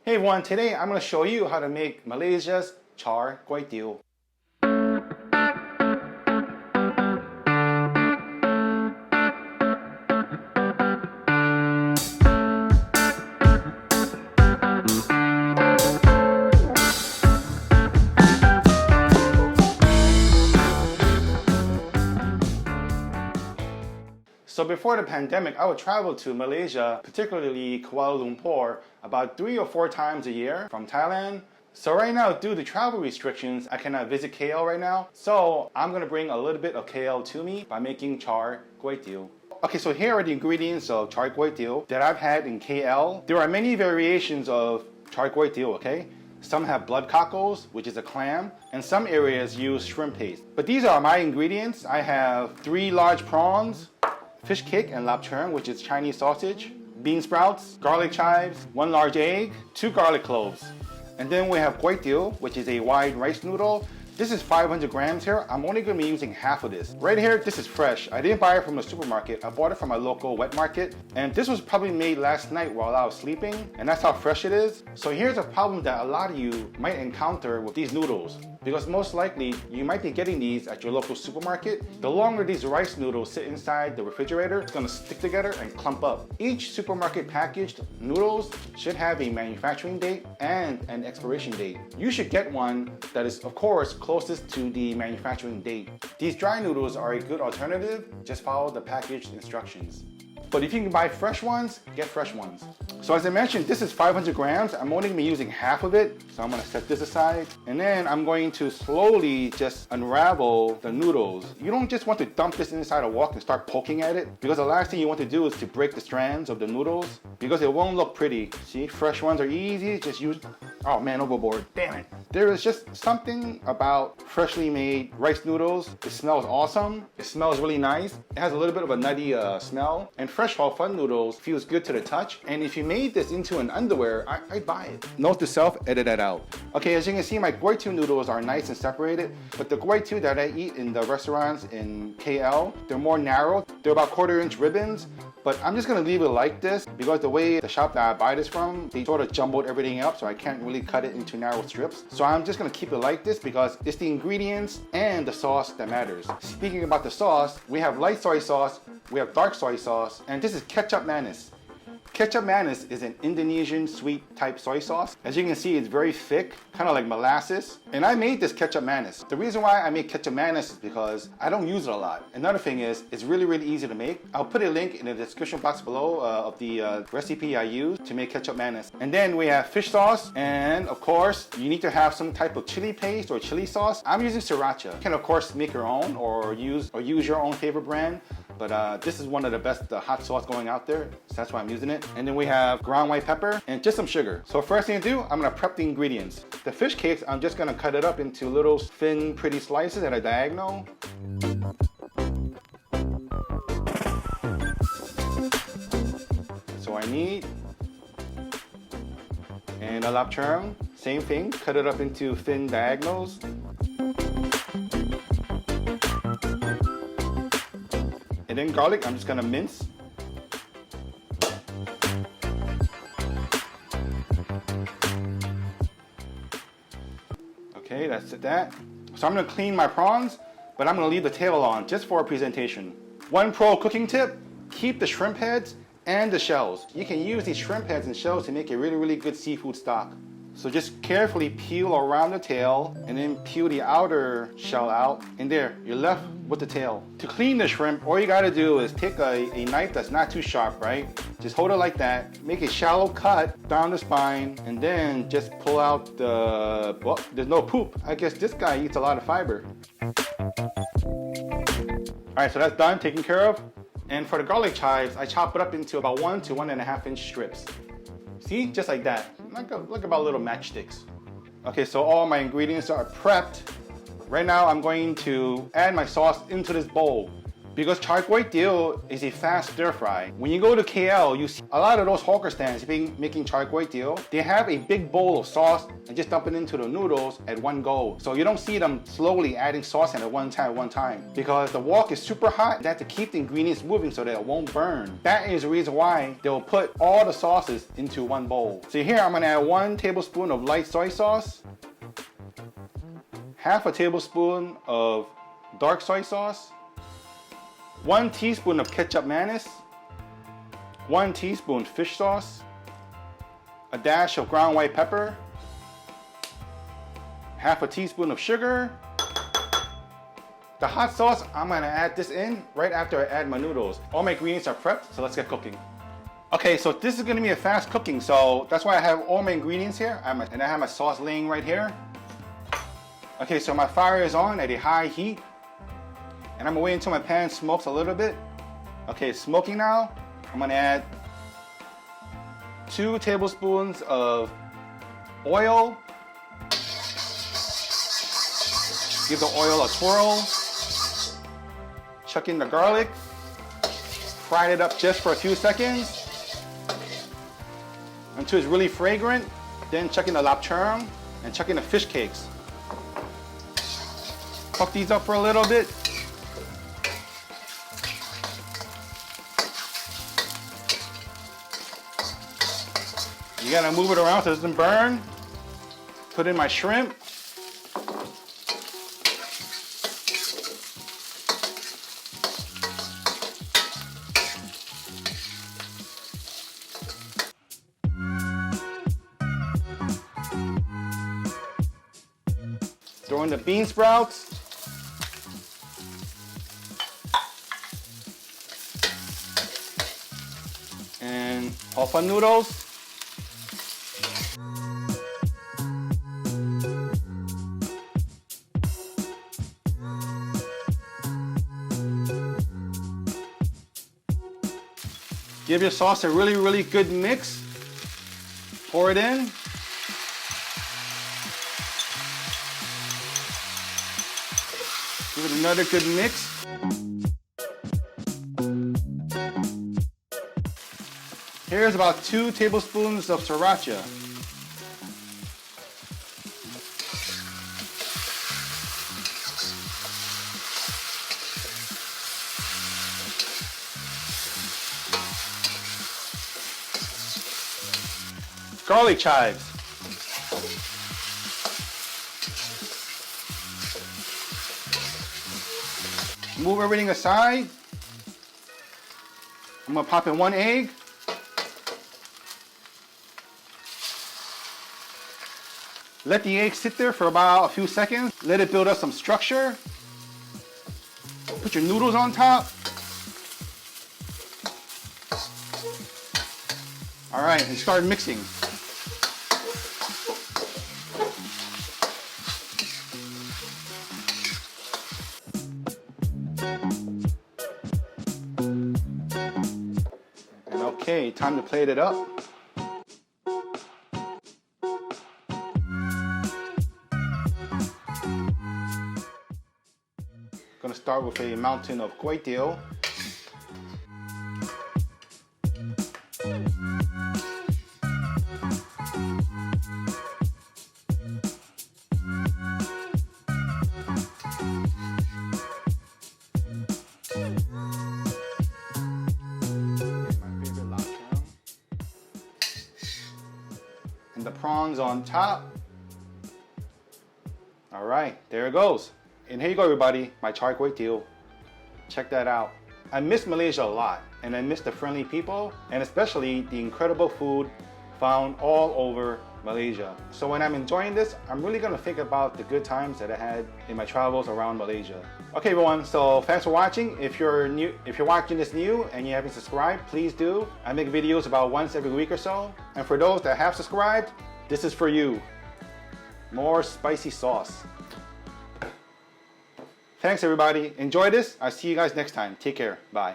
Hey everyone, today I'm going to show you how to make Malaysia's Char Kway Teow. So before the pandemic, I would travel to Malaysia, particularly Kuala Lumpur, about 3 or 4 times a year from Thailand. So right now, due to travel restrictions, I cannot visit KL right now. So I'm going to bring a little bit of KL to me by making Char Kway Teow. Okay, so here are the ingredients of Char Kway Teow that I've had in KL. There are many variations of Char Kway Teow, okay? Some have blood cockles, which is a clam, and some areas use shrimp paste. But these are my ingredients. I have 3 large prawns, fish cake and lap cheung, which is Chinese sausage, bean sprouts, garlic chives, 1 large egg, 2 garlic cloves. And then we have kway teow, which is a wide rice noodle. This is 500 grams here. I'm only going to be using half of this. Right here, this is fresh. I didn't buy it from the supermarket. I bought it from my local wet market. And this was probably made last night while I was sleeping. And that's how fresh it is. So here's a problem that a lot of you might encounter with these noodles. Because most likely, you might be getting these at your local supermarket. The longer these rice noodles sit inside the refrigerator, it's going to stick together and clump up. Each supermarket packaged noodles should have a manufacturing date and an expiration date. You should get one that is, of course, closest to the manufacturing date. These dry noodles are a good alternative. Just follow the packaged instructions. But if you can buy fresh ones, get fresh ones. So as I mentioned, this is 500 grams. I'm only going to be using half of it. So I'm going to set this aside. And then I'm going to slowly just unravel the noodles. You don't just want to dump this inside a wok and start poking at it, because the last thing you want to do is to break the strands of the noodles, because it won't look pretty. See, fresh ones are easy. Just use, oh man, overboard, damn it. There is just something about freshly made rice noodles. It smells awesome. It smells really nice. It has a little bit of a nutty smell. And fresh hor fun noodles feels good to the touch. And if you made this into an underwear, I'd buy it. Note to self, edit that out. Okay, as you can see, my kway teow noodles are nice and separated, but the kway teow that I eat in the restaurants in KL, they're more narrow. They're about 1/4 inch ribbons, but I'm just gonna leave it like this because the way the shop that I buy this from, they sort of jumbled everything up, so I can't really cut it into narrow strips. So I'm just gonna keep it like this because it's the ingredients and the sauce that matters. Speaking about the sauce, we have light soy sauce, we have dark soy sauce, and this is kecap manis. Kecap manis is an Indonesian sweet type soy sauce. As you can see, it's very thick, kind of like molasses. And I made this kecap manis. The reason why I make kecap manis is because I don't use it a lot. Another thing is, it's really, really easy to make. I'll put a link in the description box below of the recipe I use to make kecap manis. And then we have fish sauce, and of course, you need to have some type of chili paste or chili sauce. I'm using sriracha. You can of course make your own or use your own favorite brand. But this is one of the best hot sauce going out there, so that's why I'm using it. And then we have ground white pepper and just some sugar. So first thing to do, I'm gonna prep the ingredients. The fish cakes, I'm just gonna cut it up into little thin, pretty slices at a diagonal. So I need, and a lap cheung, same thing, cut it up into thin diagonals. And then garlic, I'm just gonna mince. Okay, that's that. So I'm gonna clean my prawns, but I'm gonna leave the tail on just for a presentation. One pro cooking tip, keep the shrimp heads and the shells. You can use these shrimp heads and shells to make a really, really good seafood stock. So just carefully peel around the tail and then peel the outer shell out, and there, you're left with the tail. To clean the shrimp, all you gotta do is take a knife that's not too sharp, right? Just hold it like that, make a shallow cut down the spine, and then just pull out the, well, there's no poop. I guess this guy eats a lot of fiber. All right, so that's done, taken care of. And for the garlic chives, I chop it up into about 1 to 1.5 inch strips. See, just like that, like about little matchsticks. Okay, so all my ingredients are prepped. Right now, I'm going to add my sauce into this bowl. Because Char Kway Teow is a fast stir fry. When you go to KL, you see a lot of those hawker stands making Char Kway Teow. They have a big bowl of sauce and just dump it into the noodles at one go. So you don't see them slowly adding sauce in at one time. Because the wok is super hot, they have to keep the ingredients moving so that it won't burn. That is the reason why they'll put all the sauces into one bowl. So here I'm gonna add 1 tablespoon of light soy sauce, half a tablespoon of dark soy sauce, 1 teaspoon of ketchup mayonnaise, 1 teaspoon fish sauce, a dash of ground white pepper, half a teaspoon of sugar. The hot sauce, I'm gonna add this in right after I add my noodles. All my ingredients are prepped, so let's get cooking. Okay, so this is gonna be a fast cooking, so that's why I have all my ingredients here, and I have my sauce laying right here. Okay, so my fire is on at a high heat. And I'm gonna wait until my pan smokes a little bit. Okay, it's smoking now. I'm gonna add 2 tablespoons of oil. Give the oil a twirl. Chuck in the garlic. Fry it up just for a few seconds until it's really fragrant. Then chuck in the lap cheung and chuck in the fish cakes. Cook these up for a little bit. You gotta move it around so it doesn't burn. Put in my shrimp. Throw in the bean sprouts. And half noodles. Give your sauce a really good mix. Pour it in. Give it another good mix. Here's about 2 tablespoons of sriracha. Garlic chives. Move everything aside. I'm gonna pop in 1 egg. Let the egg sit there for about a few seconds. Let it build up some structure. Put your noodles on top. All right, and start mixing. And okay, time to plate it up. Gonna start with a mountain of kway teow. And the prawns on top. All right, there it goes. And here you go, everybody, my Char Kway Teow. Check that out. I miss Malaysia a lot, and I miss the friendly people, and especially the incredible food found all over Malaysia. So when I'm enjoying this, I'm really gonna think about the good times that I had in my travels around Malaysia. Okay, everyone, so thanks for watching. If you're watching this new and you haven't subscribed, please do. I make videos about once every week or so. And for those that have subscribed, this is for you. More spicy sauce. Thanks everybody. Enjoy this. I'll see you guys next time. Take care. Bye.